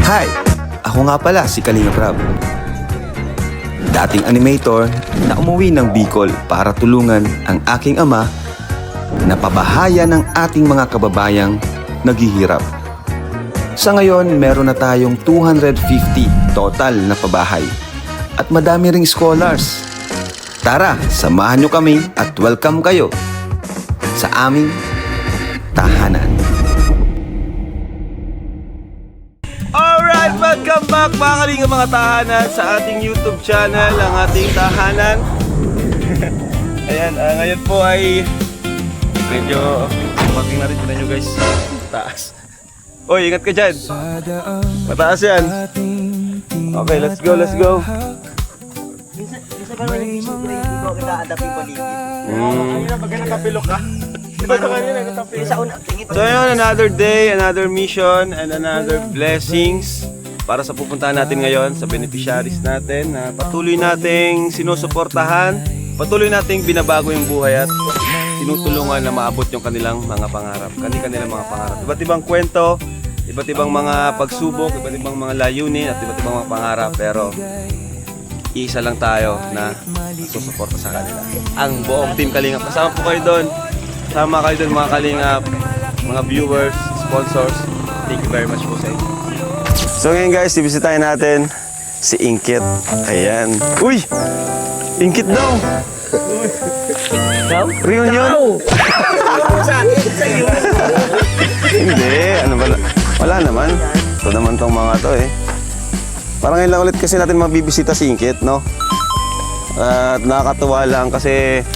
Hi! Ako nga pala si Kalinga Prab. Dating animator na umuwi ng Bicol para tulungan ang aking ama na pabahayan ng ating mga kababayang naghihirap. Sa ngayon, meron na tayong 250 total na pabahay at madami ring scholars. Tara, samahan nyo kami at welcome kayo sa aming tahanan. Alright, welcome back mga kalinga mga tahanan sa ating YouTube channel, ang ating tahanan. Ayan, ngayon po ay medyo mating na rin nyo guys. Taas. Oy, ingat ka dyan. Mataas yan. Okay, let's go, let's go. Minsan ka naman nag-isip ko hindi ko nag-a-adapt yung paligid. Kanina pag nakapilok ka. Diba ito kanina nakapilok? So yun, another day, another mission, and another blessings para sa pupuntahan natin ngayon sa beneficiaries natin na patuloy nating sinusuportahan, patuloy nating binabago yung buhay at tinutulungan na maabot yung kanilang mga pangarap, kanilang mga pangarap. Iba't ibang kwento, iba't ibang mga pagsubok, iba't ibang mga layunin at iba't ibang mga pangarap, pero isa lang tayo na susuporta sa kanila. Ang buong Team Kalingap. Kasama po kayo doon. Sama kayo doon mga Kalingap, mga viewers, sponsors. Thank you very much po sa inyo. So ngayon guys, ibisitahin natin si Inkit. Ayan. Uy! Inkit daw! Reunion? Hindi, ano ba? Wala naman. Ito naman tong mga to eh. Parang ngayon lang ulit kasi natin mabibisita si Inkit, no? At nakakatuwa lang kasi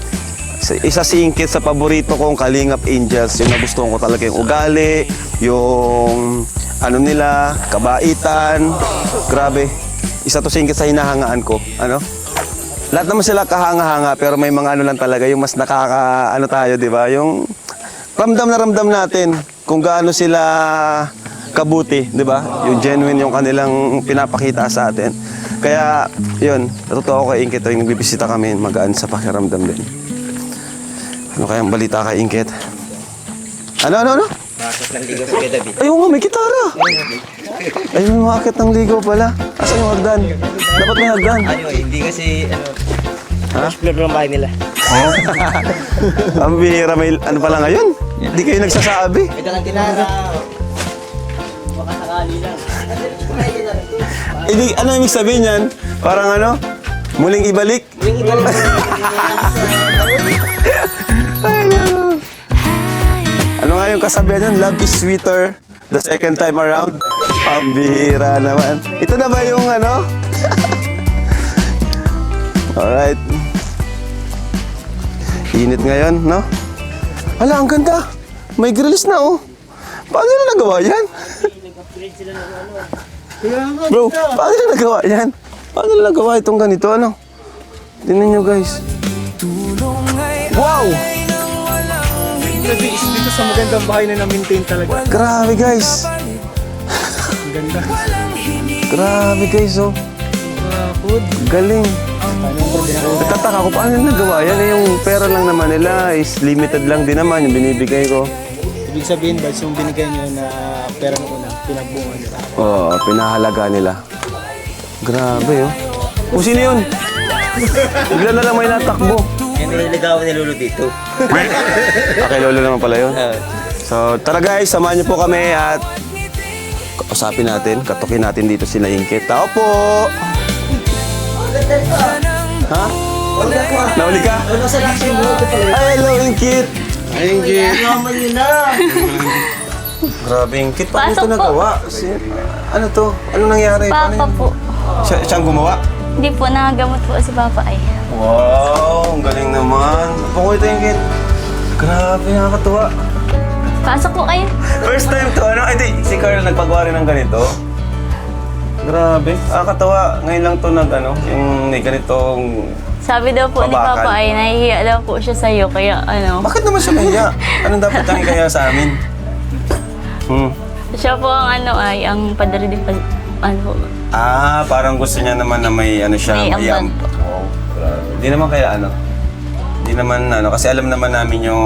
isa si Inkit sa paborito kong Kalingap Angels. Yung nagustuhan ko talaga yung ugali, yung ano nila, kabaitan. Grabe. Isa to si Inkit sa hinahangaan ko. Ano? Lahat naman sila kahanga-hanga pero may mga ano lang talaga yung mas nakaka-ano tayo, di ba? Yung ramdam natin kung gaano sila kabuti, di ba? Yung genuine yung kanilang pinapakita sa atin. Kaya, yun, natutuwa ko kay Inkit tuwing nagbibisita kami, magaan sa pakiramdam din. Ano kayang balita kay Inkit? Ano? Bakit ng ligaw sa David? Ayun nga, may gitara! Ay, may makakit ng ligaw pala. Asan yung hagdan? Dapat may hagdan. Ano, hindi kasi, Ha? explore ng bahay nila. Ang bihira, may ano pala ngayon? Hindi kayo nagsasabi. Ito lang tinara. Baka sakali lang. Hindi, ano ibig sabihin yan? Parang ano? Muling ibalik? Yung iba lang. Ano nga yung kasabihan yun? Love is sweeter the second time around. Ang bihira naman. Ito na ba yung ano? Alright. Init ngayon, no? Hala, ang ganda. May grills na, oh. Paano nila nagawa yan? Bro, paano nila nagawa yan? Paano nila nagawa itong ganito, ano? Tingnan nyo, guys. Wow! Dito sa magandang bahay na na-maintain talaga. Grabe, guys. Ang ganda. Grabe, guys, oh. Food. Galing. Nagtataka ko, paano nila nagawa yan? Eh, yung pera lang naman nila is limited lang din naman yung binibigay ko. Ibig sabihin ba, yung binigay nyo na pera mo na pinagbungan nila? Oo, pinahalaga nila. Grabe, oh. O, sino yun? Bigla na lang may natakbo. Yung nililigawan ni Lolo dito. Okay, lolo naman pala yun. So, tara guys, samahan niyo po kami at kausapin natin, katukin natin dito sila Inkit. Tao po! Ha? Nauli ka? Ano sa dito yung buhok ko pala? Ay, hello Inkit! Ay, Inkit! Yaman yun na. Grabe Inkit, paano ito Pasok po. nagawa? Ano to? Ano nangyari? Papa po. Siyang gumawa? Hindi po, nakagamot po si Papa ay. Wow, ang galing naman. Pako ito Inkit. Grabe, nakakatuwa. Pasok po kayo. First time to, ano? Ay, di, si Carl nagpagawa rin ng ganito. Grabe. Nakakatawa. Ngayon lang to ano, yung may ganitong... Sabi daw po ni Babakan. Papa ay nahihiya daw po siya sa'yo, kaya ano. Bakit naman siya kaya? Anong dapat niyang kaya sa amin? Siya po ang ano ay, ang padre di pa, ano po. Ah, parang gusto niya naman na may ano siya, May may ambag. Oh, grabe. Di naman kaya ano? Di naman ano, kasi alam naman namin yung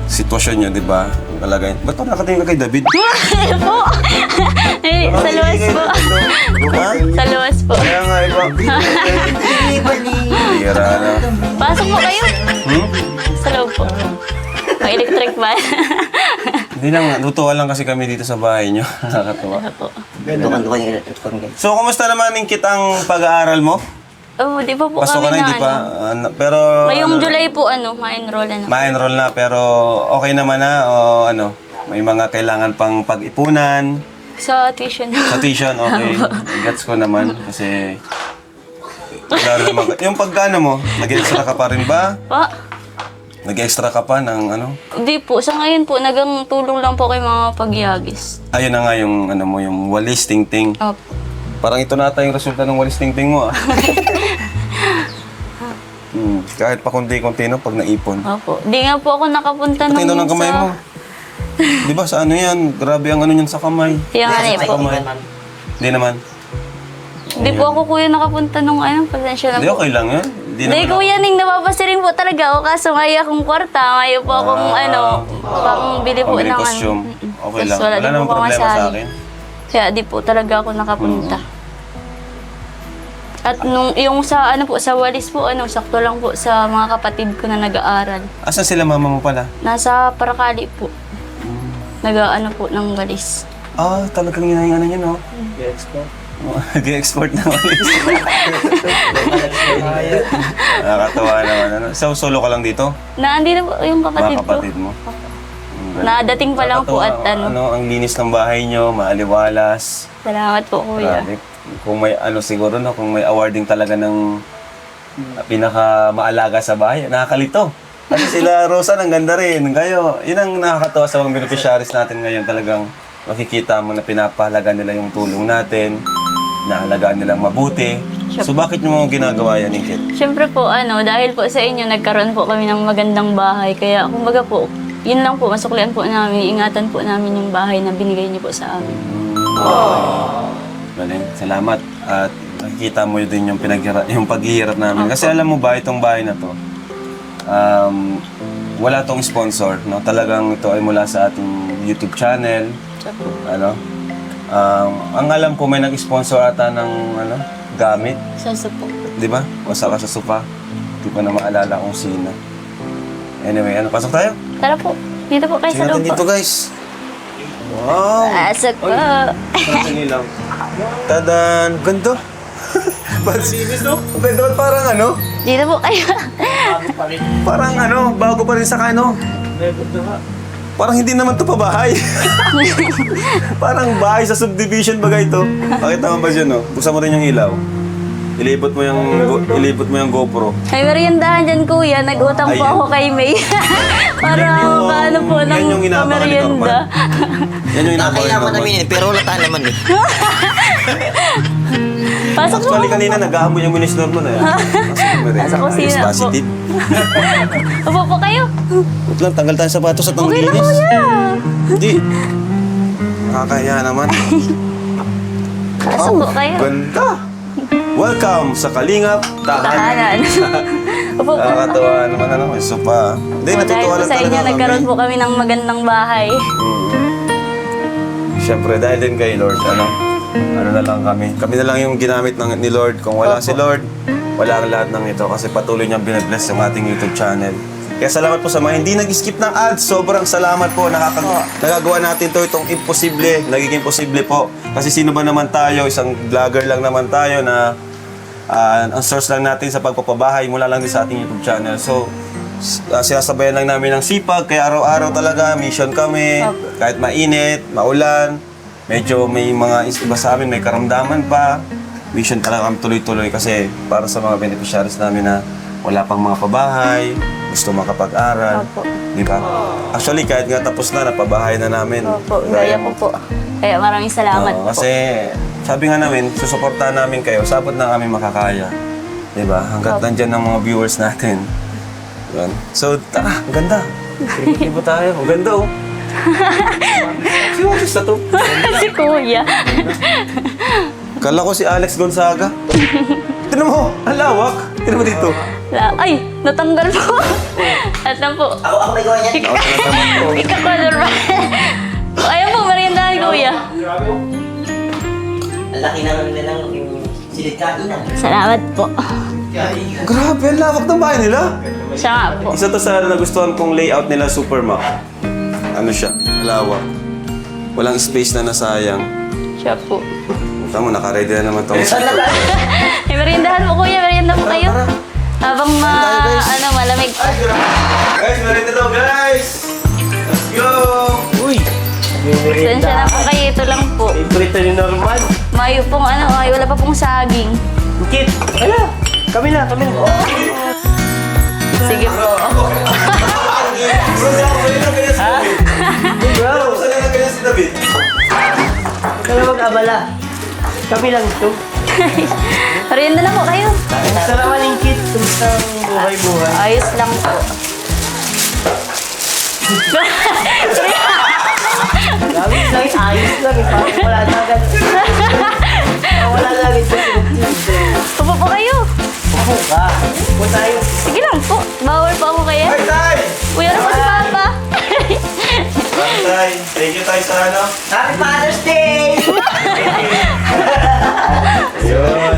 sitwasyon niyo, di ba? Kalagay. Ba't pa nakatingin ka kay David? po. Eh, sa luwas po. Ha? Sa luwas po. Kaya nga, iba. Tira na. Pasok po kayo. Hmm? Sa loob po. May electric fan. Hindi lang, lutuan lang kasi kami dito sa bahay nyo. Nakakatuwa. po. Dukan-dukan yung electric guys. So, kumusta naman Ingkit ang pag-aaral mo? Oh, di pa po Pasok ka kami na, hindi pa? Pero, Ngayong ano, July po, ma-enroll na. ma-enroll na, pero okay naman na, o ano, may mga kailangan pang pag-ipunan. Sa tuition. Sa tuition, okay. Gets ko naman, kasi, lalo naman, yung pagkano mo, nag-extra ka pa rin ba? Pa? Nag-extra ka pa ng ano? Di po. Sa ngayon po, nagang tulong lang po kay mga pagyagis. Ayun na nga yung, ano mo, yung walis ting-ting. Opo. Parang ito nata yung resulta ng walis ting-ting mo, ah. Kahit pa kunti-kunti no, pag naipon. Opo. Di nga po ako nakapunta nung Pati ng kamay sa... mo. Di ba sa ano yan? Grabe ang ano yan sa kamay. Kaya nga Sa po. kamay. Hindi naman. Di po ako kuya nakapunta nung pasensya na Hindi, po. okay lang yan. Di kuya ning napapasirin po talaga ako kaso ngayon akong kwarta. Ngayon po akong pang bili po Pambili ng costume. Okay lang. Wala, Wala din namang po problema sa pamasahe. akin. Kaya di po talaga ako nakapunta. At nung yung sa sa walis po sakto lang po sa mga kapatid ko na nag-aaral. Asan sila mama mo pala? Nasa Paracali po. Nag-aano po ng walis. Ah, talagang yun ang ano yun, no? I-export. Nag-export na walis. Nakakatawa naman. Ano? So, solo ka lang dito? Naandi na po yung kapatid, Mga kapatid mo? Nadating pa lang po at Ano, ang linis ng bahay nyo, maaliwalas. Salamat po kuya. Grabe. Kung may ano siguro no, kung may awarding talaga ng pinaka maalaga sa bahay, nakakalito. Kasi sila Rosa, ang ganda rin. Kayo, yun ang nakakatawa sa mga beneficiaries natin ngayon. Talagang makikita mo na pinapahalaga nila yung tulong natin, naalagaan nilang mabuti. So bakit nyo ginagawa yan, Ingkit? Siyempre po dahil po sa inyo nagkaroon po kami ng magandang bahay. Kaya kumbaga po, yun lang po, masuklian po namin, ingatan po namin yung bahay na binigay niyo po sa amin. Galing, salamat. At nakikita mo din yung, yung paghihirap namin. Kasi alam mo ba, itong bahay na to, wala tong sponsor. No? Talagang ito ay mula sa ating YouTube channel. Ano? Ang alam ko, may nag-sponsor ata ng gamit. Sa supo. Di ba? O saka sa sofa. Hindi ko na maalala kung sino. Anyway, pasok tayo? Tara po. Dito po kayo sa Tingnan loob natin po. dito, guys. Wow! Pasok po. Parang lang. Tadan! Ganda! Pansinis, no? Ganda, ba't parang ano? Dito po kayo. Parang bago pa rin sa kano. Parang hindi naman to pabahay. Parang bahay sa subdivision bagay ito. Bakit naman ba dyan, no? Buksan mo rin yung ilaw. Ilipot mo yung GoPro. May meriendahan dyan kuya. Nag-utang po Ayun. ako kay May. Para paano po yan ng yung inaabangan ni Norman. merienda. Yan yung inaabang Nakailangan naman. namin pero wala tayo naman eh. Pasok po. Actually, kanina nag-aamoy yung minis Norman eh. Nasa kusina po. Positive. Upo po kayo. Wait lang, tanggal tayo sapatos at ang Okay lang linis. kuya. Hindi. Nakakahiya naman. Pasok po kayo. Ganda! Welcome sa Kalingap Tahanan. Tahanan. Upo po. Nakakatawa naman may sopa. Hindi, Dahil natutuwa po lang sa inyo, talaga nagkaroon kami. po kami ng magandang bahay. Siyempre, dahil din kay Lord, ano na lang kami. Kami na lang yung ginamit ni Lord. Kung wala si Lord, wala ang lahat ng ito. Kasi patuloy niyang binabless yung ating YouTube channel. Kaya salamat po sa mga hindi nag-skip ng ads. Sobrang salamat po. Nagagawa natin to itong imposible. Nagiging posible po. Kasi sino ba naman tayo? Isang vlogger lang naman tayo na ang source lang natin sa pagpapabahay mula lang din sa ating YouTube channel. So, sinasabayan lang namin ng sipag. Kaya araw-araw talaga, mission kami. Kahit mainit, maulan. Medyo may mga iba sa amin, may karamdaman pa. Mission talaga kami tuloy-tuloy kasi para sa mga beneficiaries namin na wala pang mga pabahay, gusto makapag-aral. Opo. Di ba? Actually, kahit nga tapos na, napabahay na namin. Opo, gaya po po. Kaya maraming salamat Oo, po. kasi sabi nga namin, susuportahan namin kayo, sabot na kami makakaya. Di ba? Hanggat nandyan ng mga viewers natin. Yun. So, tara, ang ganda. Ibo tayo. Ang ganda, oh. Sino artist na to? Si kuya. Kala ko si Alex Gonzaga. Tignan mo, ang lawak. Tignan mo dito. Ay, natanggal po. At lang po. Ako may gawa niyan. Ikaw ko normal. Ayun po, meriendahan kuya. Ang laki naman nila ng silid kainan. Salamat po. Grabe, ang lawak ng bahay nila. Siya nga po. Isa to sa nagustuhan kong layout nila, Supermac. Ano siya? Lawak. Walang space na nasayang. Siya po. Tama, naka-ready na naman to. May meriendahan po kuya, merienda po kayo. Habang malamig. Guys, merienda daw, guys! Let's go! Uy! Sensya na po kayo, ito lang po. Favorite ni Norman. Mayo pong wala pa pong saging. Kit! Ala! Kami na! Sige po. Ha? Bro! Saan na kaya si David? Kaya mag-abala. Kami lang ito. Merienda na po kayo. Kumusta naman yung Kit? Kumusta ang buhay-buhay? Ayos lang po. Ayos lang. Parang wala na agad. Wala na agad sa Upo po kayo. Upo ka. Upo tayo. Sige lang po. Bawal po ako kaya. Hi, Tay! Uy, ano po si Papa? Tay, thank you tayo sa ano. Happy Father's Day! Yun.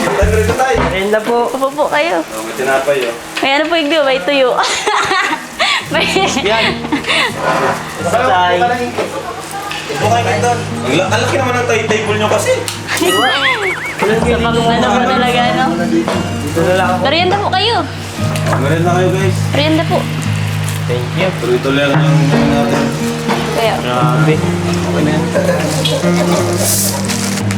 Tay, ganito tayo. Ayun na po. Upo po kayo. Oh, may tinapay, oh. May ano po yung may tuyo. May... Yan. Basta tayo. Ito kayo kayo doon. Ang laki naman ng table nyo kasi. Sa pang ano po talaga, no? Dito na lang ako. Merienda po kayo. Meron na kayo, guys. Merienda po. Thank you. Tuloy-tuloy lang yung gawin natin. Kaya, Grabe. Okay na yan.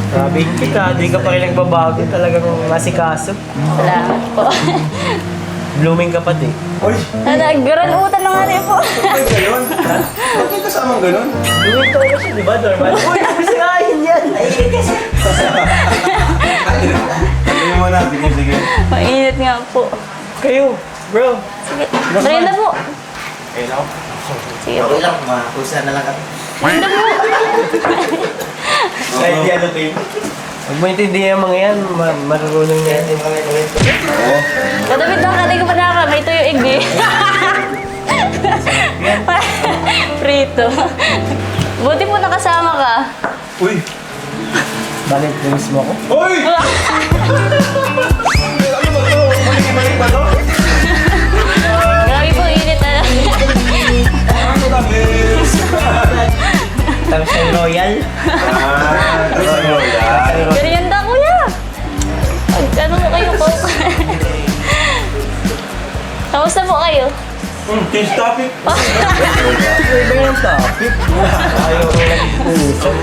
Grabe, Kit, di ka pa rin nagbabago. Talagang masikaso. salamat po. Blooming ka pa din. Uy! Nag-granutan na nga rin po. Ay, gayon? Ba't may kasamang ganon? Blooming ka kasi, di ba, Norman? Uy, masikain yan! Sige mo na, sige. Mainit nga po. Kayo, bro. Sige. Merienda po. Ayun ako. Sige po. Okay lang, makusa na lang kami. Merienda po. Kahit di ano, Tim. Huwag mo intindihan yung mga yan, marunong na yan. Oo. Kadabit lang natin ko pa naka. May tuyo igdi. Prito. Buti po nakasama ka. Uy! Bakit, namiss mo ako? Uy! Ano ba to? Malik ba to? Grabe po, init na. Ano na, miss? Tapos yung royal. Ano sa'yo, yan? Merienda, kuya. Ano mo kayo po? Kamusta po kayo? Change topic. Iba yung topic. Ayaw ko nag-uusap.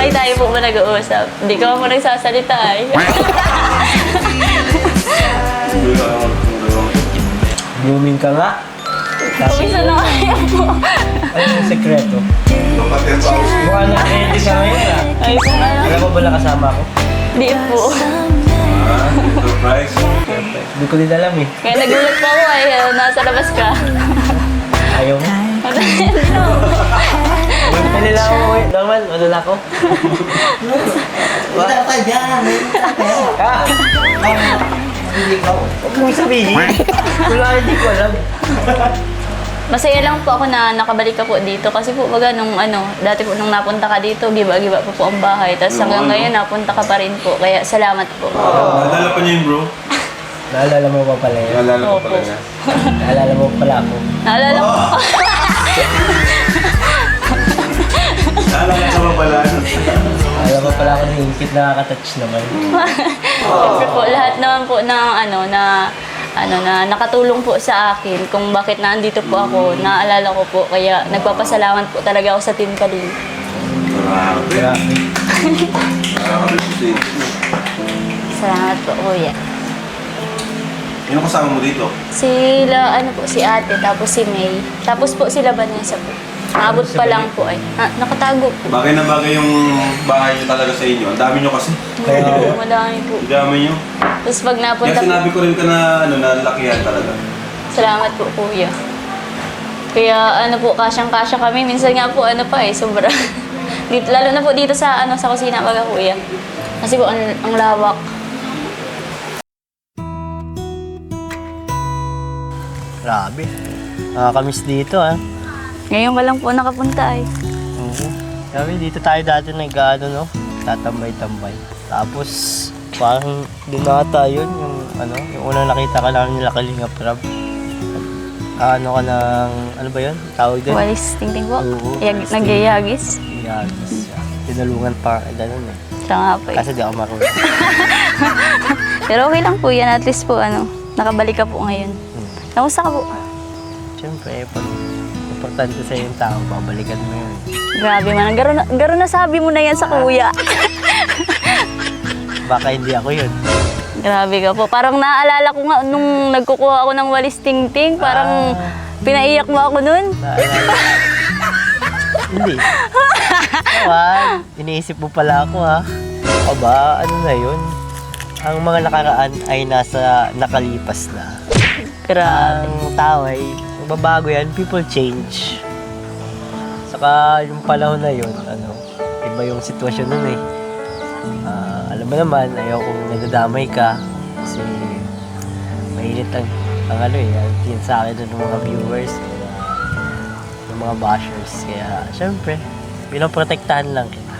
Ay, tayo po ba nag-uusap? Hindi ka mo nagsasalita eh. Blooming ka nga. Tapos, Kumisa na kayo po. ano yung sekreto? Mukha na ready ka ngayon ah. Ay, kung ano. Alam mo ba na kasama ako? Di po. Surprise. Hindi ko din alam eh. Kaya nagulat po ako ay nasa labas ka. Ayaw mo. No. Ano lang ako eh. Norman, ano lang ako? Punta ka dyan! Ah! Hindi ka ako. Huwag mong sabihin. Wala, hindi ko alam. Masaya lang po ako na nakabalik ka po dito kasi po baga nung dati po nung napunta ka dito, giba-giba pa po ang bahay. Tapos hanggang ngayon napunta ka pa rin po. Kaya salamat po. Naalala pa niya yun, bro? Naalala mo pa pala yun? Naalala ko Opo. pala niya. Naalala mo pala ako. Naalala ko po. Naalala ka ba pala? Naalala mo pala ako ng hingkit nakaka-touch naman. Siyempre po, lahat naman po ng na nakatulong po sa akin kung bakit naandito po ako, naalala ko po. Kaya nagpapasalamat po talaga ako sa Team Kaling. Grabe. Salamat po, kuya. Sino kasama mo dito? Sila, si ate, tapos si May. Tapos po sila Vanessa po. Naabot pa lang po ay. Nakatago po. Bagay na bagay yung bahay niyo talaga sa inyo. Ang dami niyo kasi. Kaya, Madami po. Ang dami niyo. Tapos pag Kaya napunta po, sinabi ko rin ka na, nalakihan talaga. salamat po, kuya. Kaya kasyang-kasya kami. Minsan nga po, sobra. Dito, lalo na po dito sa, sa kusina, baga kuya. Kasi po, ang lawak. Grabe. Nakakamiss dito ah. Ngayon ka lang po nakapunta eh. Oo. Grabe, dito tayo dati nag-ano, no? Tatambay-tambay. Tapos, parang doon na tayo yung ano, yung unang nakita ka lang nila Kalingap Rab. Ano ka ng, ano ba yun? Tawag din? Walis tingting po. Oo, walis Nagyayagis. Yagis. Tinulungan pa, ganun eh. Siya nga po eh. Kasi di ako marunong. Pero okay lang po yan. At least po ano, nakabalik ka po ngayon. Kamusta ka po? Siyempre, pag importante sa yung tao, babalikan mo yun. Grabe man. Garo na sabi mo na yan sa kuya. Baka hindi ako yun. Grabe ka po. Parang naaalala ko nga nung nagkukuha ako ng walis tingting. Parang pinaiyak mo ako nun. Naalala. Hindi. Ewan, iniisip mo pala ako ha. Aba, ano na yun? Ang mga nakaraan ay nakalipas na. Grabe. Ang tao ay magbabago yan, people change. Saka yung panahon na yun, iba yung sitwasyon nun eh. Alam mo naman, ayaw kong nadadamay ka kasi mainit ang tingin sa akin ng mga viewers, ng mga bashers. Kaya, syempre, pinoprotektahan lang kita.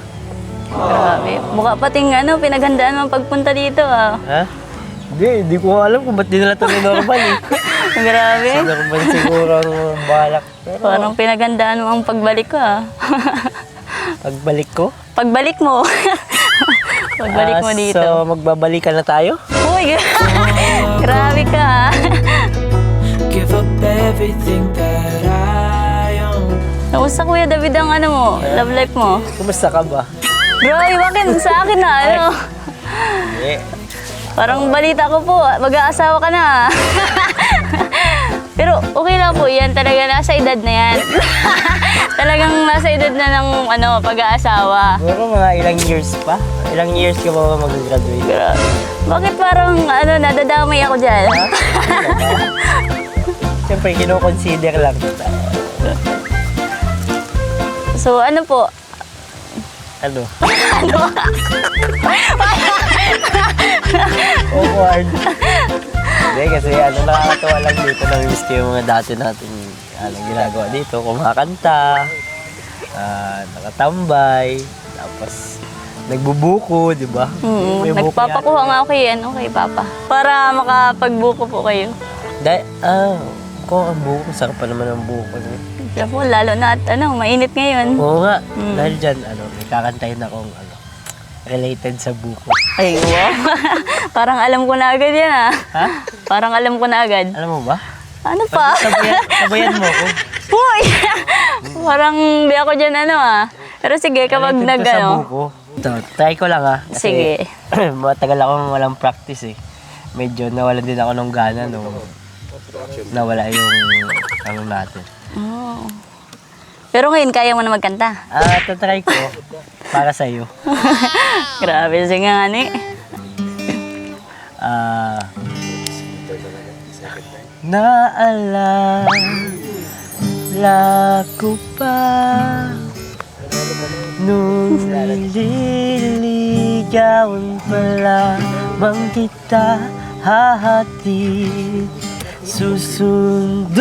Grabe. Mukha pating pinaghandaan mo ang pagpunta dito ah. Ha? Hindi ko nga alam kung ba't dinala ito ni Norman eh. Grabe. Si Norman siguro ang balak. Pero, Parang pinaghandaan mo ang pagbalik ko ah. pagbalik ko? Pagbalik mo. Pagbalik mo dito. So, magbabalikan na tayo? Uy, grabe ka ah. Give up everything that I own. Kamusta Kuya David ang mo, love life mo? Kumusta ka ba? Bro, bakit sa akin na Hindi. Parang balita ko po, mag-aasawa ka na. Pero okay lang po yan, talaga nasa edad na yan. Talagang nasa edad na ng pag-aasawa. Siguro mga ilang years pa? Ilang years ka ba mag-graduate? Bakit parang nadadamay ako dyan? Siyempre, kino-consider lang kita. So ano po? Ano? Awkward. Hindi, kasi nakakatawa lang dito. Nami-miss ko yung mga dati natin ginagawa dito. Kumakanta, nakatambay, tapos nagbubuko, di ba? May buko Nagpapakuha nga ako kay Papa. Para makapagbuko po kayo. Dahil, kung ang buko, sarap pa naman ang buko. Kaya po, lalo na at mainit ngayon. Oo nga, dahil dyan, may kakantahin akong related sa buko. Ay, wow. Parang alam ko na agad yan ah. Ha? Parang alam ko na agad. Alam mo ba? Ano pa? Sabayan mo ko. Uy! Parang di ako dyan Pero sige, kapag Related to sa buko. Ito, try ko lang Kasi Sige. matagal ako walang practice eh. Medyo nawalan din ako ng gana nung nawala yung natin. Oh. Pero ngayon, kaya mo na magkanta. Tatry ko para sa'yo. Grabe, sige nga ni. Naalala ko pa nung nililigawan pa lamang kita hahatid susunduin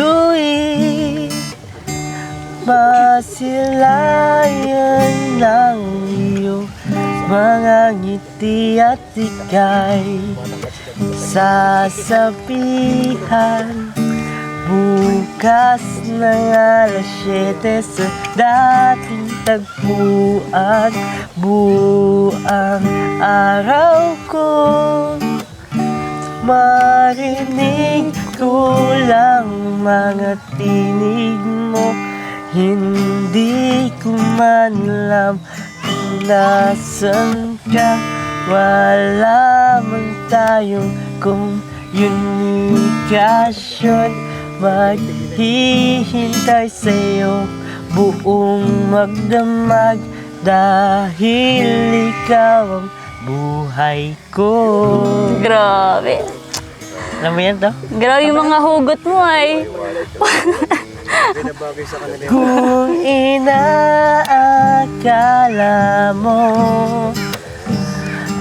masilayan ng iyong mga ngiti at ika'y sasabihan bukas ng alas 7 sa dating tagpuan buang araw ko marinig ko lang mga tinig mo hindi ko man alam kung nasan ka wala man tayong komunikasyon maghihintay sa'yo buong magdamag dahil ikaw ang buhay ko. Grabe. Alam mo yan to? Grabe yung mga hugot mo ay. Kung inaakala mo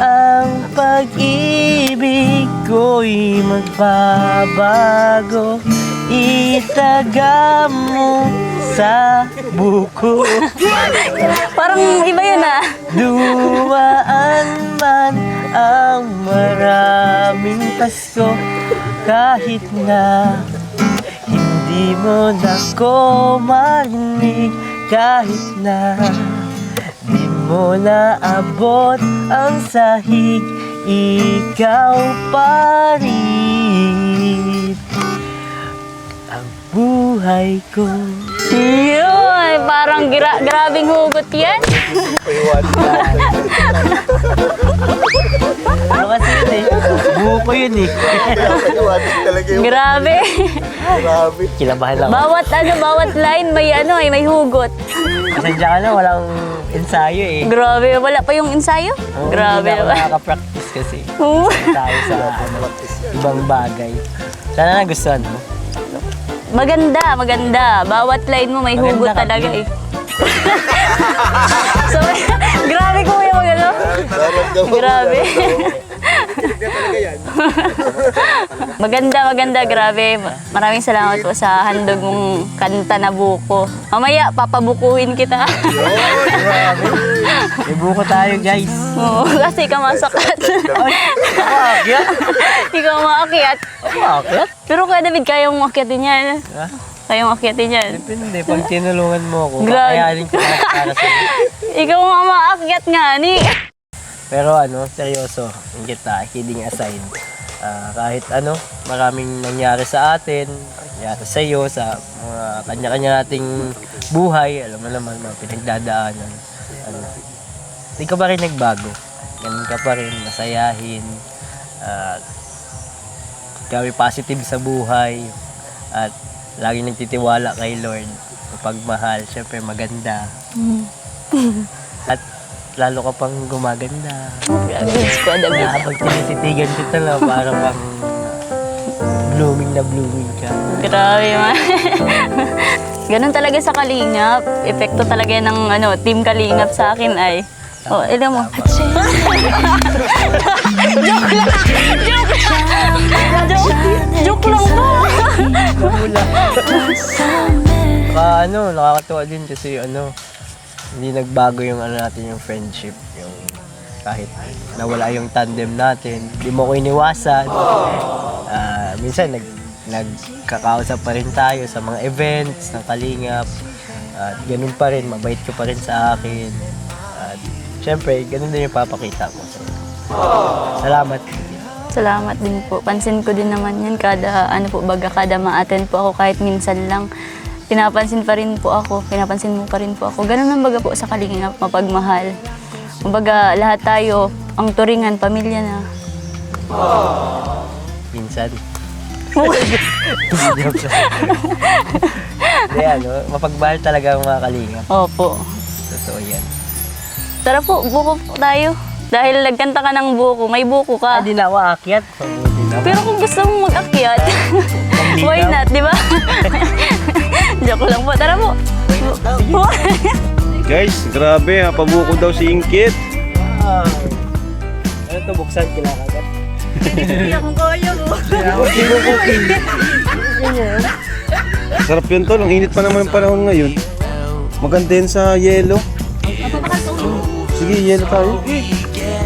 ang pag-ibig ko'y magbabago itaga mo sa buko. Parang iba yun ah. Dumaan man ang maraming Pasko, kahit na hindi mo na ko marinig, kahit na di mo na abot ang sahig, ikaw pa rin ang buhay ko. Yun, parang grabing hugot yan. Ano kasi yun eh? Buko yun eh. Grabe. Kilabahan lang. Bawat line may hugot. Pasensya ka na, walang ensayo eh. Grabe, wala pa yung ensayo? Grabe Hindi na ako naman. nakaka-practice kasi. Tayo sa ibang bagay. Sana nagustuhan mo. Maganda. Bawat line mo may Maganda hugot ka, talaga Kim. eh. So, grabe kuya mo gano'n. Grabe. Maganda, grabe. Maraming salamat po sa handog mong kanta na buko. Mamaya, papabukuhin kita. May buko tayo guys. Oo, kasi ikaw masakat. Akyat? Ikaw maakyat. Akyat? Pero Kuya David, kaya mong akyatin yan. Ha? Kaya mong akyatin yan. Depende, pag tinulungan mo ako, Grabe. kakayanin ko lahat para sa'yo. Ikaw ang maakyat nga ni. Pero seryoso, kita, kidding aside. Kahit maraming nangyari sa atin, nangyari sa iyo, sa mga kanya-kanya nating buhay, alam mo naman, mga pinagdadaanan. Hindi ka pa rin nagbago. Ganun ka pa rin, masayahin. Kami positive sa buhay. At lagi nagtitiwala kay Lord. Pagmahal, syempre maganda. At lalo ka pang gumaganda. Grabe, Kuya David. Habang tinisitigan kita lang, parang pang blooming na blooming ka. Grabe man. Ganun talaga sa Kalingap. Epekto talaga yan ng Team Kalingap sa akin ay. Oh, ilan mo. Joke lang to. Nakakatuwa din kasi hindi nagbago yung natin yung friendship. Yung kahit nawala yung tandem natin, hindi mo ko iniwasan. Minsan nagkakausap pa rin tayo sa mga events ng Kalingap. At ganun pa rin, mabait ka pa rin sa akin. At syempre, ganun din yung papakita ko. So, salamat. Salamat din po. Pansin ko din naman yan. Kada ma-attend po ako kahit minsan lang. Pinapansin pa rin po ako. Pinapansin mo pa rin po ako. Ganun ang baga po sa Kalingap, mapagmahal. Kumbaga, lahat tayo, ang turingan, pamilya na. Minsan. Hindi, mapagmahal talaga ang mga Kalingap. Opo. Totoo yan. Tara po, buko po tayo. Dahil nagkanta ka ng buko, may buko ka. Hindi na ako aakyat. Pero kung gusto mong mag-akyat, why not, di ba? Joke lang po. Tara po. Guys, grabe ha, pabuko daw si Ingkit. Ano to, buksan kailangan agad? Hindi akong kaya mo. Sarap yun tol, ang init pa naman ang panahon ngayon. Maganda yun sa yelo. Sige, yelo tayo.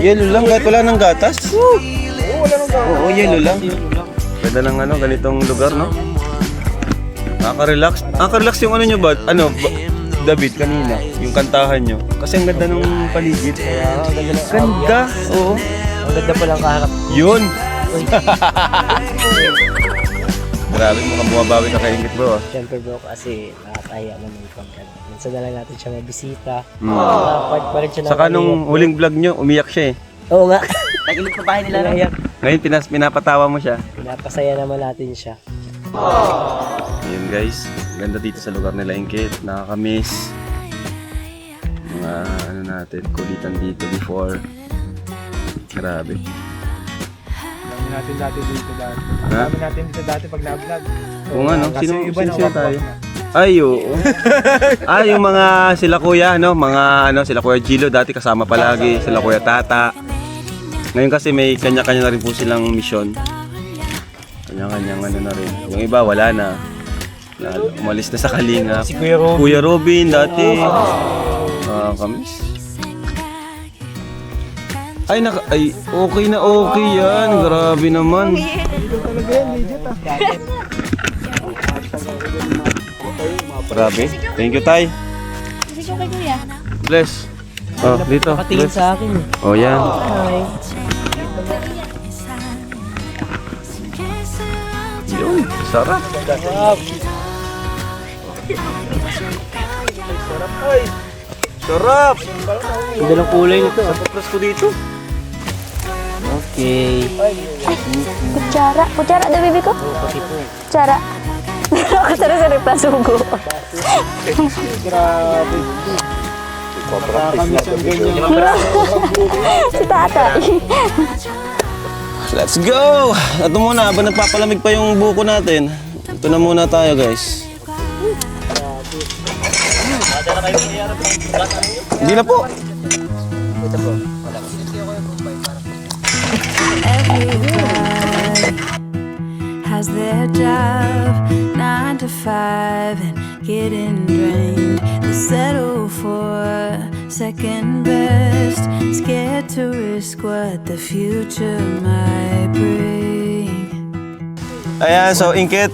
Yelo lang, kahit wala ng gatas. Oo, yelo lang. Ganda ng ganitong lugar, no? Nakaka-relax. Nakaka-relax yung nyo ba? David, kanina, yung kantahan nyo. Kasi ang ganda ng paligid. Ganda, oo. Ang ganda palang kaharap. Yun! Grabe, mukhang bumabawi ka kay Ingkit bro. Siyempre bro, kasi nakakaya naman pag minsan na lang natin siya mabisita. Part pa rin siya Saka nung huling vlog nyo, umiyak siya eh. Oo nga. Nag-ilit pa bahay nila. Naiyak. Ngayon, pinapatawa mo siya. Pinapasaya naman natin siya. Ayun guys, ganda dito sa lugar nila Ingkit. Nakaka-miss. Mga natin, kulitan dito before. Grabe. Dami natin dati dito dati. Ha? Dami natin dito dati pag na-vlog. Kung ano, Kasi yung iba sino na tayo? Ay, oo. Yung mga sila kuya, sila kuya Gilo, dati kasama palagi, sila kuya Tata. Ngayon kasi may kanya-kanya na rin po silang misyon. Kanya-kanyang na rin. Yung iba wala na. Umalis na sa Kalinga. Si Kuya Robin. Kuya Robin dati. Kamis. Ay, okay na okay yan. Grabe naman. Grabe. Thank you, Tay. Bless. Oh, dito. Nakatingin Bless. sa akin. Oh, yan. Hi. Yun, sarap. Sarap. Ganda ng kulay nito. Plus ko dito. Okay. Kutsara. Kutsara daw, baby ko? Pati po. Kutsara. Kutsara sa repasugo. Si tatay. Let's go! Ito muna, habang nagpapalamig pa yung buko natin. Ito na muna tayo, guys. Hindi na po. Has their job 9 to 5 and getting drained. They settle for second best, scared to risk what the future might bring. Ayan, so Inkit,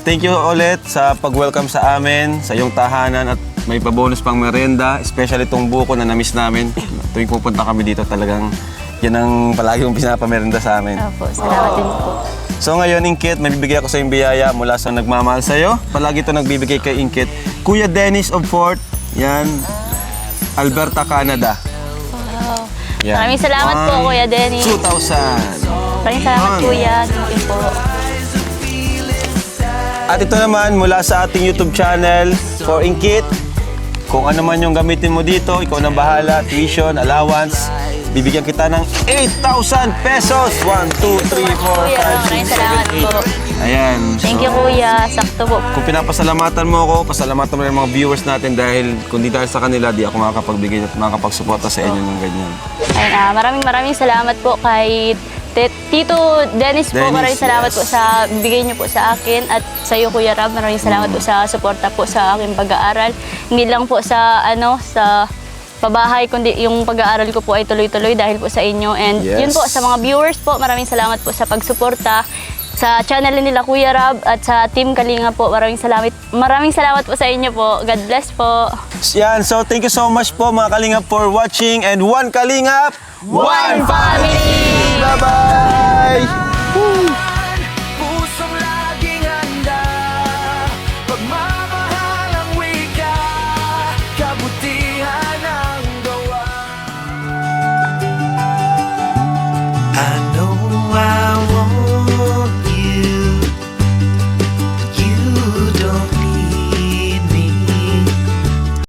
thank you ulit sa pag-welcome sa amin, sa iyong tahanan at may pabonus pang merienda, especially itong buko na na-miss namin. Tuwing pupunta kami dito talagang yan ang palagi yung pinapamerenda sa amin. Opo, salamat din po. So ngayon, Inkit, may bibigay ako sa iyong biyaya mula sa nagmamahal sa'yo. Palagi ito nagbibigay kay Inkit. Kuya Dennis of Fort, yan, Alberta, Canada. Wow. Yan. Maraming salamat po, Kuya Dennis. 2,000. Maraming salamat, Kuya. Thank you po. At ito naman mula sa ating YouTube channel for Inkit. Kung ano man yung gamitin mo dito, ikaw na bahala, tuition, allowance. Bibigyan kita ng 8,000 pesos. 1, 2, 3, 4, 5, Maraming 6, salamat 7, 8. po. Ayan. Thank you, Kuya. Sakto po. Kung pinapasalamatan mo ako, pasalamatan mo rin ang mga viewers natin dahil kung di dahil sa kanila, di ako makakapagbigay at makakapagsuporta sa inyo ng ganyan. Ayun, maraming salamat po kay Tito Dennis po. Dennis, Maraming salamat yes. po sa bigay niyo po sa akin at sa iyo, Kuya Rab. Maraming salamat po sa suporta po sa aking pag-aaral. Hindi lang po sa sa pabahay, kundi yung pag-aaral ko po ay tuloy-tuloy dahil po sa inyo. And Yes. yun po, sa mga viewers po, maraming salamat po sa pagsuporta sa channel nila Kuya Rab at sa Team Kalinga po. Maraming salamat po sa inyo po. God bless po. Yan, so thank you so much po mga Kalingap for watching and one Kalingap, One family! Bye-bye! Pusong laging handa, pagmamahal ang wika, kabutihan ang gawa. I know I